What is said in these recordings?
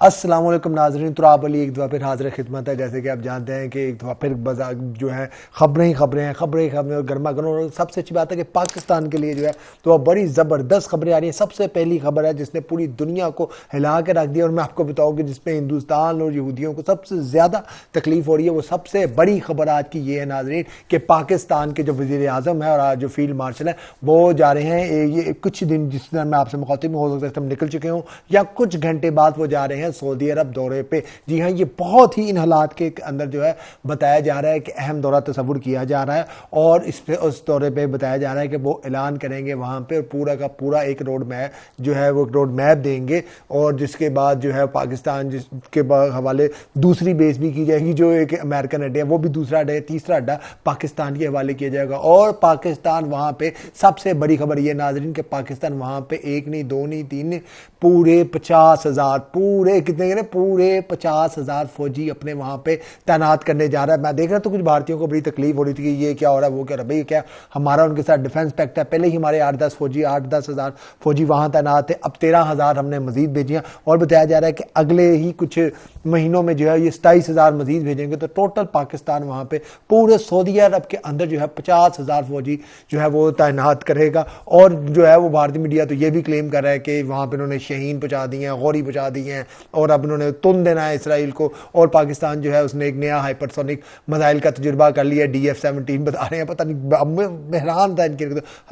अस्सलाम वालेकुम नाज़रीन, तुराब अली एक दफ़ा फिर हाज़िर खिदमत है। जैसे कि आप जानते हैं कि एक दफ़ा फिर बाजार जो है खबरें ही खबरें और गर्मा गर्म। और सबसे अच्छी बात है कि पाकिस्तान के लिए जो है तो बड़ी ज़बरदस्त खबरें आ रही हैं। सबसे पहली खबर है जिसने पूरी दुनिया को हिला के रख दिया, और मैं आपको बताऊँ कि जिसमें हिंदुस्तान और यहूदियों को सबसे ज़्यादा तकलीफ हो रही है, वो सबसे बड़ी खबर आज की ये है नाज़रीन कि पाकिस्तान के जो वज़ीर आज़म है और आज जो फील्ड मार्शल है वो जा रहे हैं। ये कुछ दिन जिस दिन मैं आपसे मुखातिब हो सकता है हम निकल चुके हों या कुछ घंटे बाद वो जा रहे हैं सऊदी अरब दौरे पे। जी हाँ, ये बहुत ही इन हालात के अंदर जो है बताया जा रहा है कि अहम दौरा तस्वुर किया जा रहा है, और इस पे उस दौरे पे बताया जा रहा है कि वो ऐलान करेंगे वहाँ पे, और पूरा का पूरा एक रोड मैप जो है वो रोड मैप देंगे। और जिसके बाद जो है पाकिस्तान जिसके हवाले दूसरी बेस भी की जाएगी, जो एक अमेरिकन अड्डा है वो भी दूसरा अड्डा है, तीसरा अड्डा पाकिस्तान के हवाले किया जाएगा। और पाकिस्तान वहाँ पे सबसे बड़ी खबर ये नाज़रीन कि पाकिस्तान वहाँ पे एक नहीं दो नहीं तीन नहीं पूरे 50,000 पूरे कितने पूरे 50,000 फौजी अपने वहां पे तैनात करने जा रहा है। मैं देख रहा तो कुछ भारतीयों को बड़ी तकलीफ हो रही थी कि ये क्या हो रहा है वो क्या हो रहा है। भाई क्या हमारा उनके साथ डिफेंस पैक्ट है, पहले ही हमारे 8-10 हजार फौजी वहां तैनात थे, अब 13,000 हमने मजीद भेजियां, और बताया जा रहा है कि अगले ही कुछ महीनों में जो है ये 27,000 मजीद भेजेंगे। तो टोटल पाकिस्तान वहां पे पूरे सऊदी अरब के अंदर जो है 50,000 फौजी जो है वो तैनात करेगा। और जो है वो भारतीय मीडिया तो ये भी क्लेम कर रहा है कि वहां पर उन्होंने शहीन पहुंचा दिए हैं, गौरी पहुंचा दिए हैं, और अब उन्होंने तुन देना है इसराइल को। और पाकिस्तान जो है उसने एक नया हाइपरसोनिक मिसाइल का तजुर्बा कर लिया, DF-17 बता रहे हैं। पता नहीं, मैं हैरान था इनके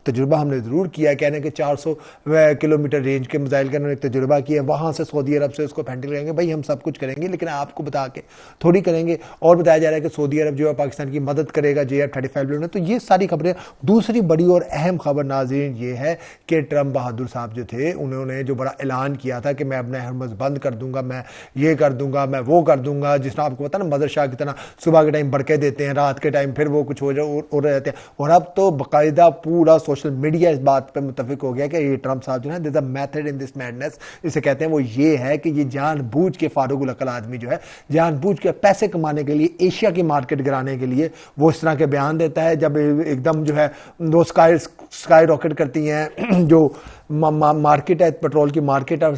तजुर्बा हमने जरूर किया, कहने के 400 किलोमीटर रेंज के मिसाइल का उन्होंने तजुर्बा किया, वहां से सऊदी अरब से उसको फैंटिल करेंगे। भाई हम सब कुछ करेंगे लेकिन आपको बता के थोड़ी करेंगे। और बताया जा रहा है कि सऊदी अरब जो है पाकिस्तान की मदद करेगा JF-35 तो ये सारी खबरें। दूसरी बड़ी और अहम खबर नाज़रीन ये है कि ट्रंप बहादुर साहब जो थे उन्होंने जो बड़ा ऐलान किया था कि मैं अपना हरमज बंद कर दूंगा, मैं ये कर दूंगा, मैं वो कर दूंगा, जिसने आपको पता ना मदर शाह की तरह सुबह के टाइम बड़के देते हैं, रात के टाइम फिर वो कुछ हो रहे रहते हैं। और अब तो बाकायदा पूरा सोशल मीडिया इस बात पे मुतफिक हो गया कि ये ट्रंप साहब जो है there is a method in this madness, इसे कहते हैं। वो ये है कि ये जानबूझ के फारूक अकल आदमी जो है जानबूझ के पैसे कमाने के लिए, एशिया की मार्केट गिराने के लिए वो इस तरह के बयान देता है। जब एकदम जो है वो स्काई रॉकेट करती हैं जो मार्केट है, पेट्रोल की मार्केट है,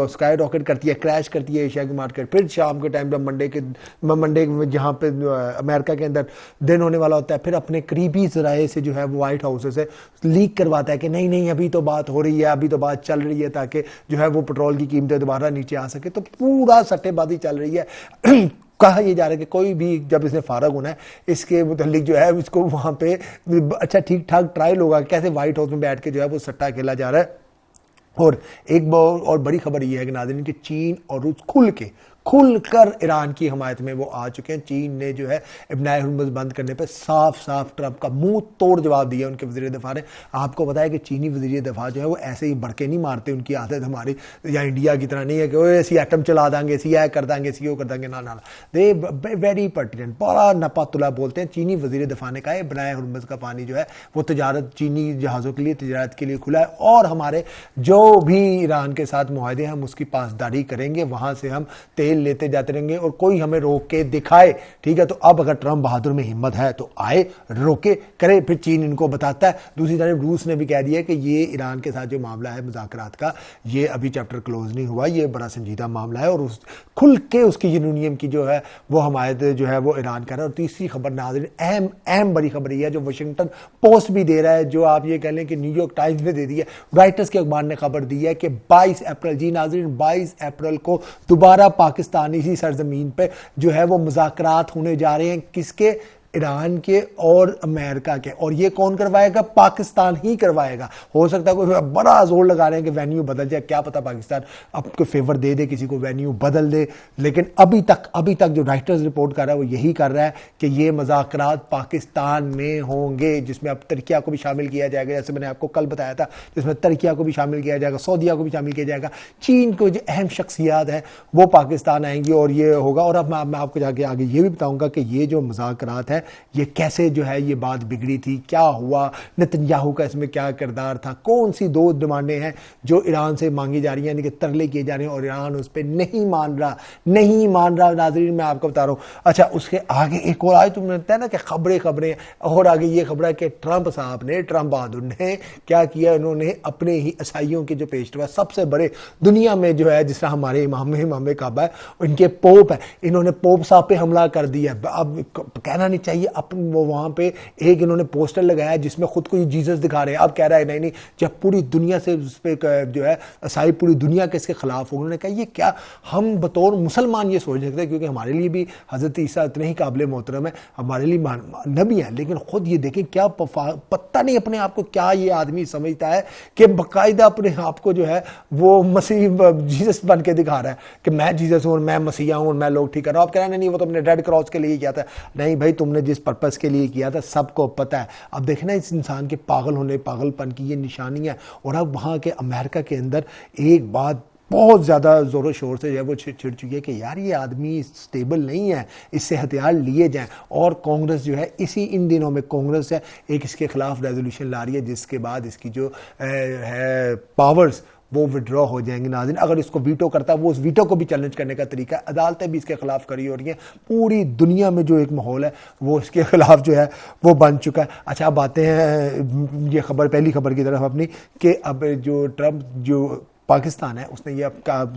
स्काई रॉकेट करती है, क्रैश करती है एशिया की मार्केट। फिर शाम के टाइम जब मंडे जहाँ पे अमेरिका के अंदर दिन होने वाला होता है, फिर अपने करीबी जराए से जो है वो व्हाइट हाउस से लीक करवाता है कि नहीं नहीं अभी तो बात हो रही है, अभी तो बात चल रही है, ताकि जो है वो पेट्रोल की कीमतें दोबारा नीचे आ सके। तो पूरा सट्टेबाजी चल रही है। कहा यह जा रहा है कि कोई भी जब इसने फारग होना है इसके मुतालिक जो है इसको वहां पे अच्छा ठीक ठाक ट्रायल होगा कैसे व्हाइट हाउस में बैठ के जो है वो सट्टा खेला जा रहा है। और एक और बड़ी खबर यह है कि नाज़रीन कि चीन और रूस खुलकर ईरान की हमायत में वो आ चुके हैं। चीन ने जो है इब्न हुर्मुज़ बंद करने पर साफ साफ ट्रंप का मुंह तोड़ जवाब दिया उनके वज़ीर दिफा ने। आपको पता है कि चीनी वज़ीर दिफा जो है वो ऐसे ही बड़के नहीं मारते, उनकी आदत हमारी या इंडिया की तरह नहीं है कि वो ऐसी एटम चला देंगे, ऐसी कर देंगे, ऐसी वो कर देंगे। ना दे वेरी पर्टिनेंट, बड़ा नपा तुला बोलते हैं। चीनी वज़ीर दिफा ने कहा इब्न हुर्मुज़ का पानी जो है वो तजारत चीनी जहाज़ों के लिए तजारत के लिए खुला है, और हमारे जो भी ईरान के साथ मुआहदे हम उसकी पासदारी करेंगे, वहां से हम तेल लेते जाते रहेंगे और कोई हमें रोक के दिखाए। ठीक है, तो अब अगर ट्रंप बहादुर में हिम्मत है तो आए, रोके, करे, फिर चीन इनको बताता है। दूसरी तरफ रूस ने भी कह दिया कि ये ईरान के साथ जो मामला है मुज़ाकरात का, ये अभी चैप्टर क्लोज नहीं हुआ, ये बड़ा संजीदा मामला है, और खुल के उसकी यूरेनियम की जो है वो हमायत जो है वो ईरान कर रहा है। और तीसरी खबर नाज़रीन अहम बड़ी खबर यह है जो वाशिंगटन पोस्ट भी दे रहा है, जो आप ये कह लें कि न्यूयॉर्क टाइम्स ने दे दी है, राइटर्स के अखबार ने खबर दी है कि 22 अप्रैल, जी नाज़रीन 22 अप्रैल को दोबारा पाकिस्तान इसी सरजमीन पे जो है वो मुज़ाकरात होने जा रहे हैं। किसके? ईरान के और अमेरिका के। और ये कौन करवाएगा? पाकिस्तान ही करवाएगा। हो सकता है कोई बड़ा जोर लगा रहे हैं कि वेन्यू बदल जाए, क्या पता पाकिस्तान आपको फेवर दे दे, किसी को वेन्यू बदल दे। लेकिन अभी तक जो राइटर्स रिपोर्ट कर रहा है वो यही कर रहा है कि ये मुज़ाकरात पाकिस्तान में होंगे, जिसमें अब तुर्किया को भी शामिल किया जाएगा, जैसे मैंने आपको कल बताया था, जिसमें तुर्किया को भी शामिल किया जाएगा, सऊदीया को भी शामिल किया जाएगा, चीन को जो अहम शख्सियात है वो पाकिस्तान आएंगी और ये होगा। और अब मैं आपको जाके आगे ये भी बताऊंगा कि ये जो मुज़ाकरात है ये कैसे जो है ये बात बिगड़ी थी, क्या हुआ, नेतन्याहू का इसमें क्या किरदार था, कौन सी 2 डिमांडें हैं जो ईरान से मांगी जा रही हैं, यानी कि तरले किए जा रहे हैं और ईरान उस पर नहीं मान रहा नाज़रीन, मैं आपको बता रहा हूँ। अच्छा, उसके आगे एक और आज तुमने बताया ना कि खबरें और आगे ये खबर है कि ट्रंप बहादुर ने क्या किया, इन्होंने अपने ही ईसाइयों के जो पेशवा सबसे बड़े दुनिया में जो है, जिस तरह हमारे इमाम काबा है, इनके पोप है, इन्होंने पोप साहब पे हमला कर दिया। अब कहना नहीं चाहिए, अपन वो वहां पे एक इन्होंने पोस्टर लगाया जिसमें खुद को जीसस दिखा रहे हैं। अब कह रहा है नहीं, जब पूरी दुनिया से उस पर जो है ईसाई पूरी दुनिया के इसके खिलाफ हो, उन्होंने कहा ये क्या, हम बतौर मुसलमान ये सोच सकते हैं, क्योंकि हमारे लिए भी हजरत ईसा इतने ही काबिल मोहतरम है, हमारे लिए नबी है, लेकिन खुद ये देखें क्या पता नहीं अपने आप को क्या ये आदमी समझता है कि बाकायदा अपने आप को जो है वो मसीह जीसस बन के दिखा रहा है कि मैं जीसस हूं, मैं मसीहा हूं, मैं लोग ठीक कर रहा हूं। आप कह रहे हैं नहीं वो तो अपने रेड क्रॉस के लिए किया था। नहीं भाई, तुमने जिस पर्पस के लिए किया था सबको पता है। अब देखना इस इंसान के पागलपन की ये निशानी है। और अब वहां के अमेरिका के अंदर एक बात बहुत ज़्यादा ज़ोरों शोर से जो है वो छिड़ चुकी है कि यार ये आदमी स्टेबल नहीं है, इससे हथियार लिए जाएं। और कांग्रेस जो है इन दिनों में कांग्रेस है एक इसके खिलाफ रेजोल्यूशन ला रही है, जिसके बाद इसकी जो है पावर्स वो विड्रॉ हो जाएंगे। नाज़रीन, अगर इसको वीटो करता है, वो उस वीटो को भी चैलेंज करने का तरीका है। अदालतें भी इसके खिलाफ खड़ी हो रही हैं। पूरी दुनिया में जो एक माहौल है वो इसके खिलाफ जो है वो बन चुका है। अच्छा, अब आते हैं ये खबर, पहली खबर की तरफ अपनी, कि अब जो ट्रंप जो पाकिस्तान है उसने ये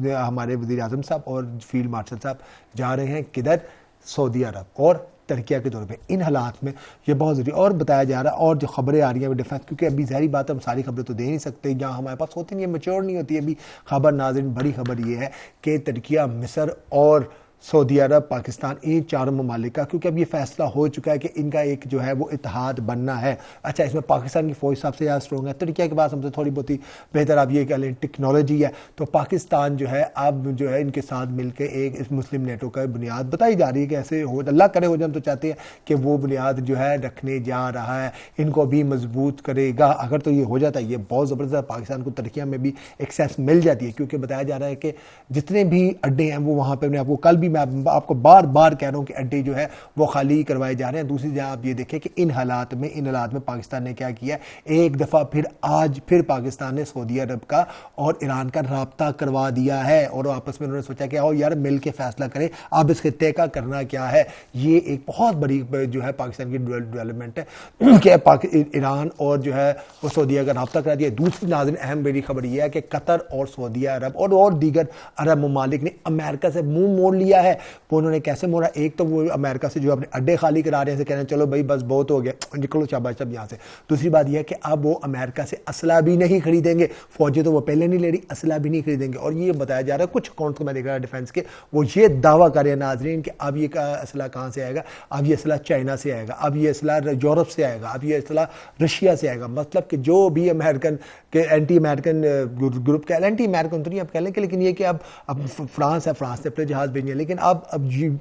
हमारे वज़ीर आज़म साहब और फील्ड मार्शल साहब जा रहे हैं किधर, सऊदी अरब और तुर्की के दौर पे। इन हालात में ये बहुत ज़रूरी और बताया जा रहा है। और जो खबरें आ रही हैं डिफेंस, क्योंकि अभी ज़ाहिर बात है हम सारी खबरें तो दे नहीं सकते, जहाँ हमारे पास होती नहीं है, मैच्योर नहीं होती। अभी खबर नाज़रीन, बड़ी खबर ये है कि तुर्की, मिस्र और सऊदी अरब, पाकिस्तान, इन 4 ममालिक का, क्योंकि अब ये फैसला हो चुका है कि इनका एक जो है वो इत्तेहाद बनना है। अच्छा, इसमें पाकिस्तान की फौज सबसे ज़्यादा स्ट्रॉन्ग है, तुर्की के पास हमसे थोड़ी बहुत ही बेहतर आप ये कह लें टेक्नोलॉजी है। तो पाकिस्तान जो है अब जो है इनके साथ मिलकर एक इस मुस्लिम नेटो का बुनियाद बताई जा रही है कि ऐसे हो, अल्लाह करे हो जाए, हम तो चाहते हैं कि वो बुनियाद जो है रखने जा रहा है, इनको भी मजबूत करेगा। अगर तो ये हो जाता है, ये बहुत ज़बरदस्त पाकिस्तान को तुर्की में भी एक्सेस मिल जाती है, क्योंकि बताया जा रहा है कि जितने भी अड्डे हैं वो वहाँ पर, आपको कल भी मैं आपको बार बार कह रहा हूं कि अड्डे जो है वो खाली करवाए जा रहे हैं। दूसरी जगह आप ये देखें कि इन हालात में पाकिस्तान ने क्या किया, एक दफा आज फिर पाकिस्तान ने सऊदी अरब का और ईरान का राब्ता करवा दिया है, और आपस में उन्होंने सोचा कि आओ यार मिल के फैसला करें, अब इस खित्ते का करना क्या है। ये एक बहुत बड़ी जो है पाकिस्तान की डेवलपमेंट है कि ईरान और जो है वो सऊदी अरब का राब्ता करा दिया। दूसरी नाज़रीन अहम बड़ी खबर यह है कि कतर और सऊदी अरब और दीगर अरब ममालिक ने अमेरिका से मुंह मोड़ लिया है। वो उन्होंने कैसे मोड़ा, एक तो वो अमेरिका से जो अपने अड्डे खाली करा रहे हैं, कह रहे हैं चलो भाई बस बहुत हो गया, निकलो शाबाश सब यहाँ से। दूसरी बात यह है कि अब वो अमेरिका से असला भी नहीं खरीदेंगे, फौजी तो वो पहले नहीं ले रही, असला भी नहीं खरीदेंगे। और ये बताया जा रहा है, कुछ अकाउंट को मैं देख रहा डिफेंस के, वो ये दावा कर रहे हैं नाजरीन कि अब ये असला कहाँ से आएगा, अब ये असला चाइना से आएगा, अब ये असला यूरोप से आएगा, अब ये असला रशिया से आएगा। मतलब कि जो भी अमेरिकन के एंटी अमेरिकन ग्रुप के, एंटी अमेरिकन तो नहीं आप कह लें, लेकिन ये कि अब फ्रांस है, फ्रांस ने अपने जहाज भेजे, लेकिन अब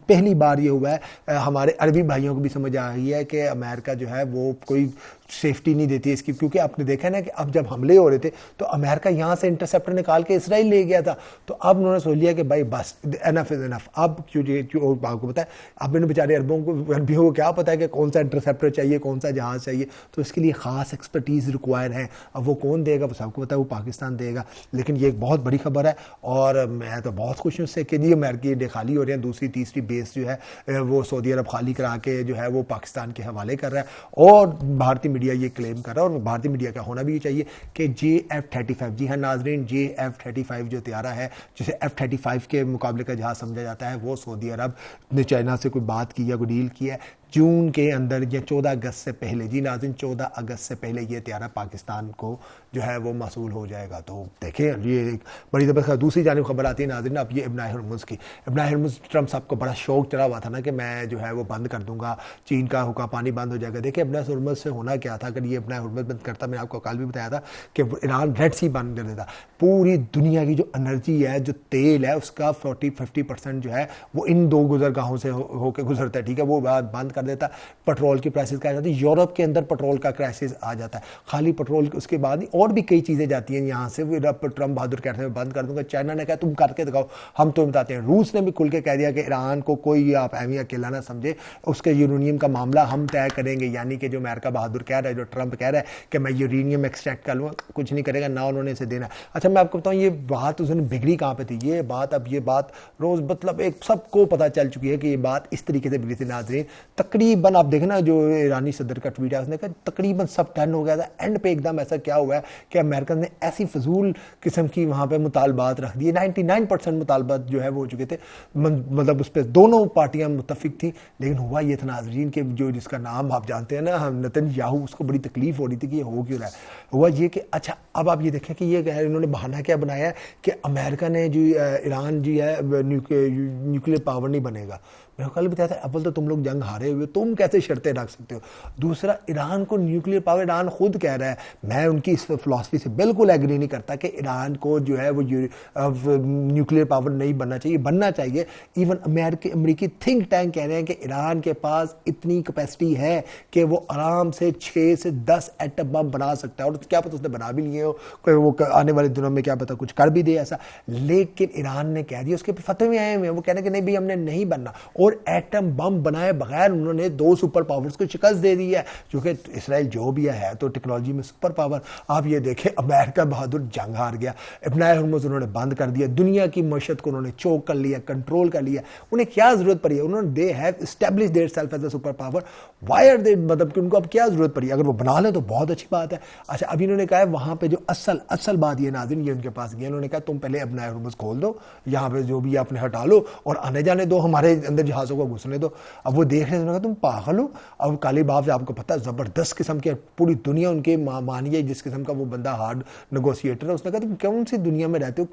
पहली बार ये हुआ है, हमारे अरबी भाइयों को भी समझ आ रही है कि अमेरिका जो है वो कोई सेफ्टी नहीं देती है इसकी, क्योंकि आपने देखा ना कि अब जब हमले हो रहे थे तो अमेरिका यहाँ से इंटरसेप्टर निकाल के इसराइल ले गया था। तो अब उन्होंने सोच लिया कि भाई बस एनफ इज एनफ। अब क्यों आपको पता है, अब इन बेचारे अरबियों को क्या पता है कि कौन सा इंटरसेप्टर चाहिए, कौन सा जहाज चाहिए, तो इसके लिए खास एक्सपर्टीज रिक्वायर है। अब वो कौन देगा, वो सबको पता है, वो पाकिस्तान देगा। लेकिन ये एक बहुत बड़ी खबर है और मैं तो बहुत खुश हूँ उससे कि नहीं अमेरिकी अड्डे खाली हो रहे हैं। दूसरी तीसरी बेस जो है वो सऊदी अरब खाली करा के जो है वो पाकिस्तान के हवाले कर रहा है, और भारतीय मीडिया ये क्लेम कर रहा है, और भारतीय मीडिया का होना भी चाहिए कि JF-35, जी हाँ नाजरीन, JF-35 जो तैयारा है, जिसे F-35 के मुकाबले का जहाज समझा जाता है, वो सऊदी अरब ने चाइना से कोई बात की या कोई डील की है जून के अंदर या 14 अगस्त से पहले, जी नाज़रीन 14 अगस्त से पहले ये तैयारा पाकिस्तान को जो है वो मसूल हो जाएगा। तो देखें ये एक बड़ी ज़बरदस्त। दूसरी जानिब खबर आती है नाज़रीन अब ये इब्न हर्मुज़ की। इब्न हर्मुज़ ट्रंप साहब को बड़ा शौक चढ़ा हुआ था ना कि मैं जो है वो बंद कर दूंगा, चीन का हुक्का पानी बंद हो जाएगा। देखिए इब्न हर्मुज़ से होना क्या था, अगर ये इब्न हर्मुज़ बंद करता, मैंने आपको कल भी बताया था कि ईरान रेड सी बंद कर देता, पूरी दुनिया की जो एनर्जी है, जो तेल है, उसका 40-50% जो है वो इन 2 गुजरगाहों से होकर गुजरता है, ठीक है, वो बात बंद कर देता, पेट्रोल की प्राइसेस क्या जाती है, यूरोप के अंदर पेट्रोल का क्राइसिस आ जाता है, खाली पेट्रोल उसके बाद ही और भी कई चीज़ें जाती हैं यहाँ से। ट्रम्प बहादुर कहते हैं बंद कर दूंगा, चाइना ने कहा तुम करके दिखाओ हम तो बताते हैं, रूस ने भी खुल के कह दिया कि ईरान को कोई आप अहमी अकेला ना समझे, उसके यूरेनियम का मामला हम तय करेंगे। यानी कि जो अमेरिका बहादुर कह रहा है, जो ट्रंप कह रहा है कि मैं यूरेनियम एक्सट्रैक्ट कर लूँगा, कुछ नहीं करेगा ना उन्होंने इसे देना। अच्छा मैं आपको बताऊँ ये बात उसने बिगड़ी कहाँ पे थी, ये बात रोज़ मतलब एक सबको पता चल चुकी है कि ये बात इस तरीके से बिगड़ी थी। नाज़रीन तकरीबन आप देखना जो ईरानी सदर का ट्वीट है उसने कहा तकरीबन सब टर्न हो गया था, एंड पे एकदम ऐसा क्या हुआ है कि अमेरिकन ने ऐसी फजूल किस्म की वहाँ पे मुतालबात रख दिए, 99% मुतालबात जो है वो हो चुके थे, मतलब उस पर दोनों पार्टियां मुतफिक थी। लेकिन हुआ ये था नाजरीन के जो जिसका नाम आप जानते हैं ना, हम नेतन्याहू, उसको बड़ी तकलीफ हो रही थी कि ये हो क्यों रहा है। हुआ ये कि अच्छा अब आप ये देखें कि ये इन्होंने बहाना क्या बनाया है कि अमेरिका ने जो ईरान जी है न्यूक्लियर पावर नहीं बनेगा। मैं कल बताया था अव्वल तो तुम लोग जंग हारे हुए, तुम कैसे शर्तें रख सकते हो। दूसरा ईरान को न्यूक्लियर पावर, ईरान खुद कह रहा है, मैं उनकी इस फिलॉसफी से बिल्कुल एग्री नहीं करता कि ईरान को जो है वो न्यूक्लियर पावर नहीं बनना चाहिए, बनना चाहिए। इवन अमेरिकी थिंक टैंक कह रहे हैं कि ईरान के पास इतनी कैपेसिटी है कि वो आराम से 6 से 10 एटम बम बना सकता है, और क्या पता उसने बना भी लिए हो, वो आने वाले दिनों में क्या पता कुछ कर भी दे ऐसा। लेकिन ईरान ने कह दिया, उसके फतवे में आए हुए हैं, वो कह रहे हैं कि नहीं भाई हमने नहीं बनना, और एटम बम बनाए बगैर उन्होंने 2 सुपर पावर्स को शिकस्त दे दी है, क्योंकि इसराइल जो भी है तो टेक्नोलॉजी में सुपर पावर। आप ये देखें अमेरिका बहादुर जंग हार गया, अपना हॉर्मुज़ उन्होंने बंद कर दिया, दुनिया की मईशत को उन्होंने चोक कर लिया, कंट्रोल कर लिया। उन्हें क्या जरूरत पड़ी है, उन्होंने they have establish theirself as a super power, why are they, मतलब कि उनको अब क्या जरूरत पड़ी, अगर वो बना लें तो बहुत अच्छी बात है। अच्छा अभी इन्होंने कहा है वहां पे जो असल बात ये नाज़रीन, ये उनके पास गया, उन्होंने कहा तुम पहले अपना हॉर्मुज़ खोल दो, यहाँ पे जो भी आपने हटा लो और आने जाने दो, हमारे अंदर जहाज़ों को घुसने दो। अब वो देख रहे हैं तुम पागल हो। अब काली बाप से आपको पता है जबरदस्त किस्म के, पूरी दुनिया उनके मानिए जिस किस्म का वो बंदा हार्ड नेगोशिएटर है, उसने कहा तुम कौन सी दुनिया में रहते हो,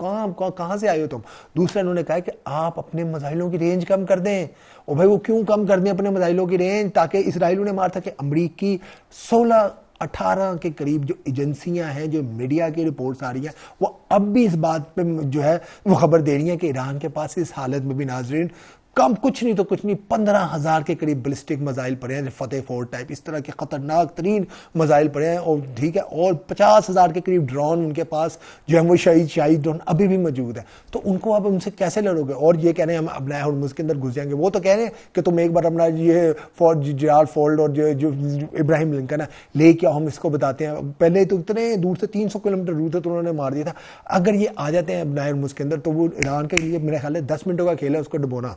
कहां से आए हो तुम। दूसरा इन्होंने कहा कि आप अपने मिसाइलों की रेंज कम कर दें। और भाई वो क्यों कम कर दें अपने मिसाइलों की रेंज, ताकि इसराइल ने मार था कि अमरीकी 16-18 के करीब जो एजेंसियां हैं, जो मीडिया की रिपोर्ट्स आ रही हैं, वो अब भी इस बात पे जो है वो खबर दे रही है कि ईरान के पास इस हालत में भी नाजरीन कम कुछ नहीं तो कुछ नहीं 15,000 के करीब बैलिस्टिक मिसाइल पड़े हैं, फतेह 4 टाइप इस तरह के खतरनाक तरीन मिसाइल पड़े हैं, और ठीक है, और 50,000 के करीब ड्रोन उनके पास जो है वो शाही ड्रोन अभी भी मौजूद है। तो उनको आप उनसे कैसे लड़ोगे। और ये कह रहे हैं हम अपना हॉर्मुज़ के अंदर घुस जाएंगे, वो तो कह रहे हैं कि तुम एक बार अपना ये जेराल्ड फोल्ड और जो इब्राहिम लिंकन है ले के हम इसको बताते हैं। पहले तो इतने दूर से 300 किलोमीटर दूर थे तो उन्होंने मार दिया था। अगर ये आ जाते हैं अपना हॉर्मुज़ के अंदर तो वो ईरान के लिए मेरे ख्याल है 10 मिनटों का खेल है उसको डुबोना।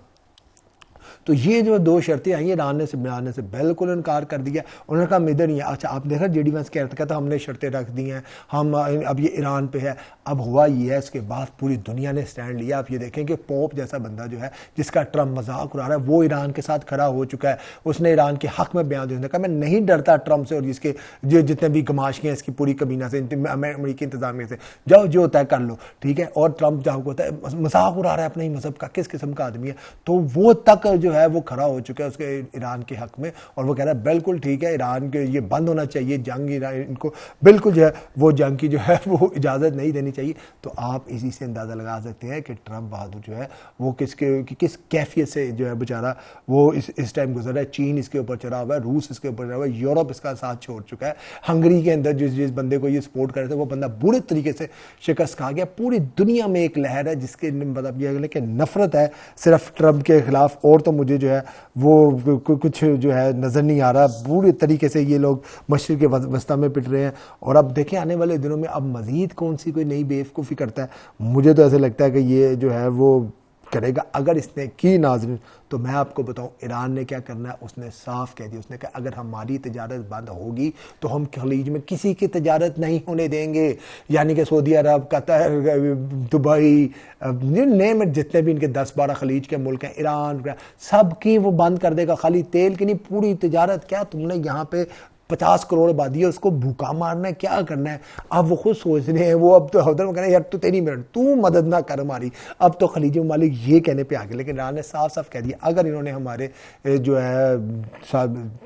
तो ये जो 2 शर्तें आई ईरान ने से बिल्कुल इनकार कर दिया। उन्होंने कहा इधर नहीं है। अच्छा आप देखा जेडी वैंस कह रहा था हमने शर्तें रख दी हैं, हम अब ये ईरान पे है। अब हुआ ये है, इसके बाद पूरी दुनिया ने स्टैंड लिया। आप ये देखें कि पोप जैसा बंदा जो है जिसका ट्रम्प मजाक उड़ा रहा है, वो ईरान के साथ खड़ा हो चुका है। उसने ईरान के हक में बयान दिया, कहा मैं नहीं डरता ट्रम्प से और इसके जितने भी गमाशके हैं इसकी पूरी कमीना से, अमेरिकी इंतजामिया से, जाओ जो होता है कर लो, ठीक है। और ट्रम्प जहाँ होता है मजाक उड़ा रहा है अपने ही मजहब का, किस किस्म का आदमी है। तो वो तक जो है वो खड़ा हो चुका है उसके ईरान के हक में, और वो कह रहा है बिल्कुल ठीक है, ईरान के ये बंद होना चाहिए जंग, इनको बिल्कुल जो है वो जंग की जो है वो इजाज़त नहीं देनी चाहिए। तो आप इसी से अंदाज़ा लगा सकते हैं कि ट्रम्प बहादुर जो है वो किस कैफियत से जो है बेचारा वो इस टाइम गुजर रहा है। चीन इसके ऊपर चढ़ा हुआ है, रूस इसके ऊपर चढ़ा हुआ है, यूरोप इसका साथ छोड़ चुका है। हंगरी के अंदर जिस बंदे को ये सपोर्ट कर रहे थे वो बंदा बुरे तरीके से शिकस्त खा गया। पूरी दुनिया में एक लहर है जिसके मतलब ये कि नफरत है सिर्फ ट्रम्प के खिलाफ, और तो मुझे जो है वो कुछ जो है नज़र नहीं आ रहा। पूरी तरीके से ये लोग मशरिक़ के वस्ता में पिट रहे हैं। और अब देखें आने वाले दिनों में अब मज़ीद कौन सी कोई नई बेवकूफ़ी करता है। मुझे तो ऐसे लगता है कि ये जो है वो करेगा। अगर इसने की नाज़रीन तो मैं आपको बताऊं ईरान ने क्या करना है, उसने साफ कह दिया, उसने कहा अगर हमारी तजारत बंद होगी तो हम खलीज में किसी की तजारत नहीं होने देंगे। यानी कि सऊदी अरब, कतर, दुबई, नेम जितने भी इनके 10-12 खलीज के मुल्क हैं, ईरान, सब की वो बंद कर देगा। खाली तेल की नहीं, पूरी तजारत। क्या तुमने यहाँ पे 50 करोड़ आबादी है, उसको भूखा मारना है, क्या करना है। अब वो खुद सोच रहे हैं, वो अब तो हौदर में कह रहे हैं यार तू तेरी मेहनत, तू मदद ना कर हमारी। अब तो खलीजी ममालिक ये कहने पे आ गए, लेकिन ईरान ने साफ साफ कह दिया अगर इन्होंने हमारे जो है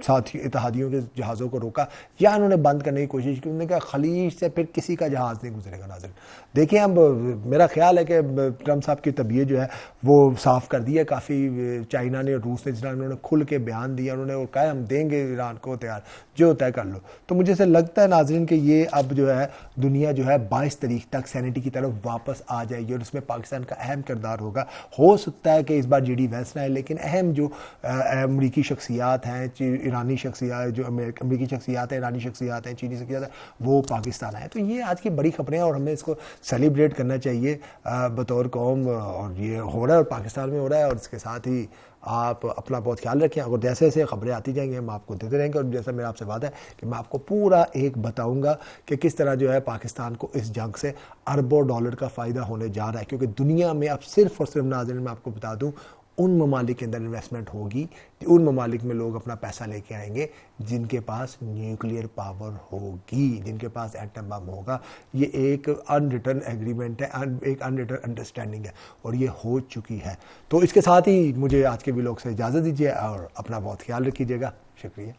साथी इत्तेहादियों के जहाज़ों को रोका या इन्होंने बंद करने की कोशिश की, उन्होंने कहा खलीज से फिर किसी का जहाज़ नहीं गुजरेगा। नाज़रीन देखिए, अब मेरा ख्याल है कि ट्रम्प साहब की तबीयत जो है वो साफ़ कर दी है काफ़ी। चाइना ने, रूस ने, जिन्होंने उन्होंने खुल के बयान दिया, उन्होंने कहा हम देंगे ईरान को तैयार, जो तय कर लो। तो मुझे से लगता है नाज़रीन कि ये अब जो है दुनिया जो है 22 तारीख तक सैनिटी की तरफ वापस आ जाएगी और इसमें पाकिस्तान का अहम किरदार होगा। हो सकता है कि इस बार GD वैंस ना है, लेकिन अहम जो अमरीकी शख्सियात हैं, ईरानी शख्सियात, जो अमरीकी शख्सियात हैं, ईरानी शख्सियात हैं, चीनी शख्सियात हैं, वो पाकिस्तान आए। तो ये आज की बड़ी खबरें हैं और हमें इसको सेलिब्रेट करना चाहिए बतौर कौम। और ये हो रहा है और पाकिस्तान में हो रहा है। और इसके साथ ही आप अपना बहुत ख्याल रखें। अगर जैसे जैसे खबरें आती जाएंगी हम आपको देते रहेंगे। और जैसा मेरा आपसे वादा है कि मैं आपको पूरा एक बताऊंगा कि किस तरह जो है पाकिस्तान को इस जंग से अरबों डॉलर का फ़ायदा होने जा रहा है। क्योंकि दुनिया में अब सिर्फ और सिर्फ नाज़रीन मैं आपको बता दूं उन ममालिक के अंदर इन्वेस्टमेंट होगी, उन ममालिक में लोग अपना पैसा लेके आएंगे जिनके पास न्यूक्लियर पावर होगी, जिनके पास एटम बम होगा। ये एक अनरिटन एग्रीमेंट है, एक अनरिटन अंडरस्टैंडिंग है और ये हो चुकी है। तो इसके साथ ही मुझे आज के व्लॉग से इजाज़त दीजिए और अपना बहुत ख्याल रखिएगा। शुक्रिया।